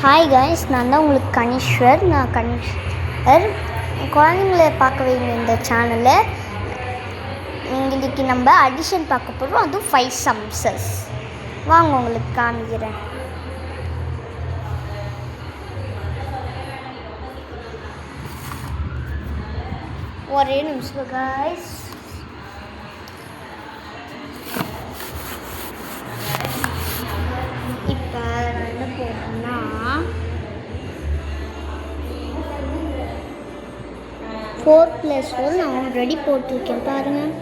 Hi guys, நான் தான் உங்களுக்கு கணீஸ்வர். நான் கணீஸ்வர். குழந்தைங்கள பார்க்க வைங்க இந்த சேனலில். இன்றைக்கி நம்ம அடிஷன் பார்க்க போகிறோம், அதுவும் 5 சம்ஸஸ். வாங்க உங்களுக்கு காமிக்கிறேன். ஒரே நிமிஷம் காய்ஸ். இப்போ என்ன போகணும்னா 4 + 4 நான் ஆல்ரெடி போட்டிருக்கேன் பாருங்கள்.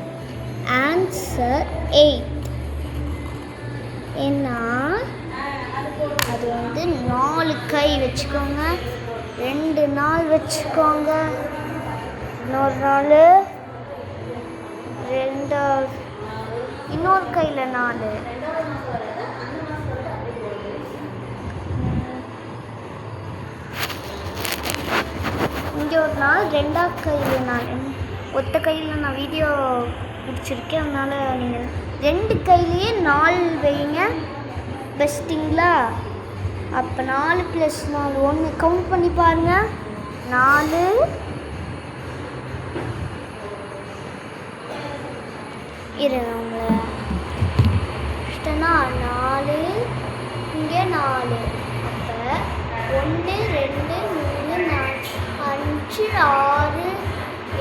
ஆன்சர் 8. ஏன்னா அது 4 கை வச்சுக்கோங்க, 2 நாள் வச்சுக்கோங்க, இன்னொரு நாள் 2, இன்னொரு கையில் 4, இங்கே ஒரு நாள் 2ஆவது கையில் நான் ஒத்த கையில் நான் வீடியோ பிடிச்சிருக்கேன். அதனால் நீங்கள் 2 கையிலையே 4 வைங்க, பெஸ்ட்டிங்களா? அப்போ 4 + 4 1 கவுண்ட் பண்ணி பாருங்கள். 4 உங்களை 4 இங்கே 4. அப்போ 1 2 3 4 5 6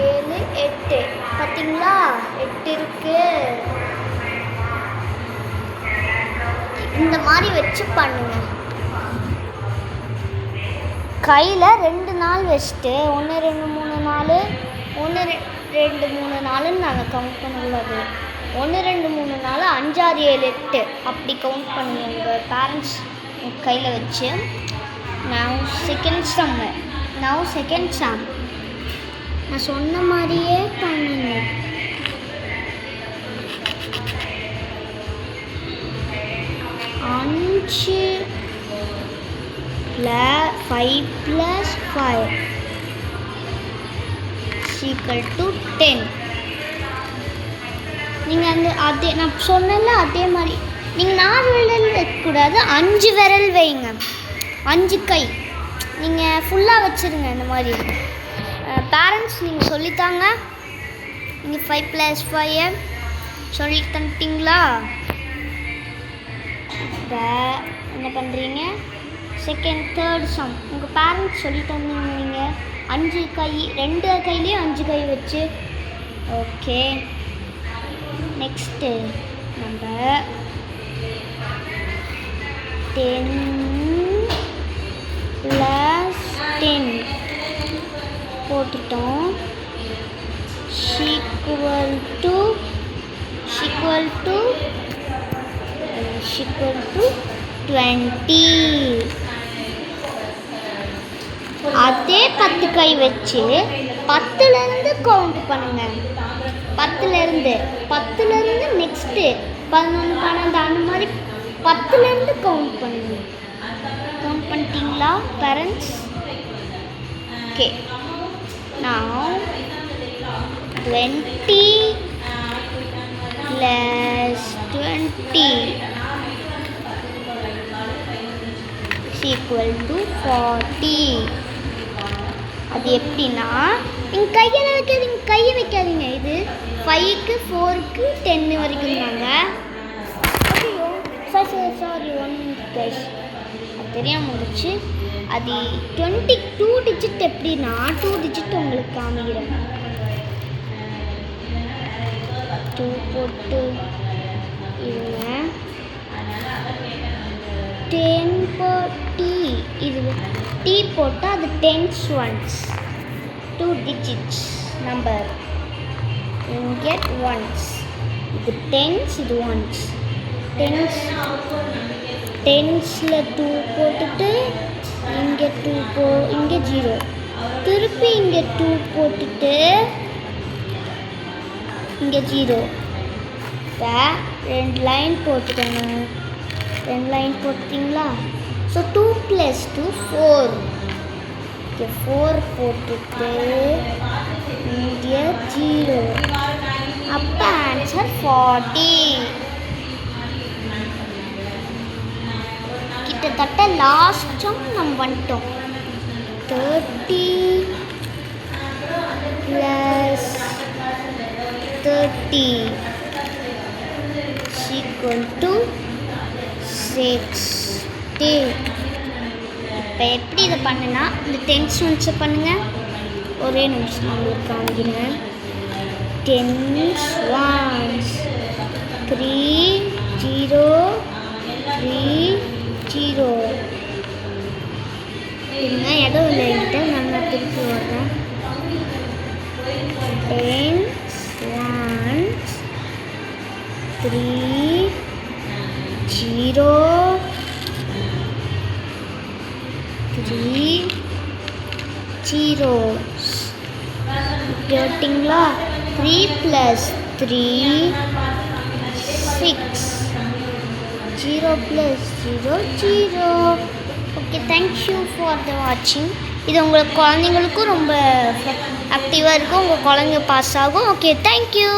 7 8. பார்த்தீங்களா? 8 இருக்கு. இந்த மாதிரி வச்சு பண்ணுங்க. கையில் 2 நாள் வச்சுட்டு 1 2 3 4 1 2 3 4ன்னு நாங்கள் கவுண்ட் பண்ணக்கூடாது. 1 2 3 4 5 6 7 8 அப்படி கவுண்ட் பண்ணுங்க உங்கள் பேரண்ட்ஸ் கையில் வச்சு. நான் செகண்ட் சம் நான் சொன்ன மாதிரியே பண்ணுங்க. 5 + 5 = 10. நீங்கள் அதே நான் சொன்னல அதே மாதிரி நீங்கள் 4 விரல் வைக்கக்கூடாது, 5 விரல் வைங்க. 5 கை நீங்கள் ஃபுல்லாக வச்சுருங்க. இந்த மாதிரி பேரண்ட்ஸ் நீங்கள் சொல்லித்தாங்க. நீங்கள் 5 + 5 சொல்லி தந்துட்டிங்களா? இப்போ என்ன பண்ணுறீங்க? தேர்ட் சம் உங்கள் பேரண்ட்ஸ் சொல்லி தந்தீங்க. நீங்கள் 5 கை 2 கையிலையும் 5 கை வச்சு. ஓகே, நெக்ஸ்ட்டு நம்ம 10 + 10 போட்டுட்டோம். =20. அதே 10 கை வச்சு 10லேருந்து கவுண்ட் பண்ணுங்க. 10லேருந்து நெக்ஸ்ட்டு 11 12 அந்த மாதிரி 10லேருந்து கவுண்ட் பண்ணுங்க. கவுண்ட் பண்ணிட்டீங்களா பேரண்ட்ஸ்? ஓகே, நான் 20 + 20 = 40. அது எப்படின்னா, நீங்கள் கையை வைக்காதீங்க. இது 5க்கு 4க்கு 10 வரைக்கும் தாங்க. ஐயோ சாரி 1 minute guys, அது தெரியாமல் முடிச்சு. அது 22 டிஜிட். எப்படின்னா 2 டிஜிட் உங்களுக்கு காமிக்கிறேன். 2 போட்டு இருங்க. 10 T இது T போட்டால் அது 10s ones, 2 digits நம்பர். இங்கே ones, இது 10s, இது ones. 10ஸில் 2 போட்டுட்டு இங்கே 2 இங்கே 0, திருப்பி இங்கே 2 போட்டுட்டு இங்கே 0. இப்போ 2 லைன் போட்டுக்கோங்க. 2 லைன் போட்டிங்களா? ஸோ 2 + 2 4. இங்கே 4 போட்டுட்டு இங்கே 0. அப்போ ஆன்சர் 40. கிட்டத்தட்ட லாஸ்ட் சம் நம்ம வந்துட்டோம். 30 + 30 = 60. இப்போ எப்படி இதை பண்ணுன்னா இந்த 10s ஒன்ஸை பண்ணுங்கள். ஒரே நிமிஷம் உங்களுக்கு காமிக்கிறேன். 10s once 3 0 3 0. இருங்க, இடம் இல்லை என்கிட்ட, நான் திருப்பி வர்றேன். 10s once 3 0 3 zeros. கேட்டிங்களா? 3 + 3 6. 0 + 0 0. ஓகே, தேங்க்யூ ஃபார் த வாட்சிங். இது உங்களுக்கு குழந்தைங்களுக்கும் ரொம்ப ஆக்டிவாக இருக்கும். உங்கள் குழந்தைங்க பாஸ் ஆகும். Okay, thank you.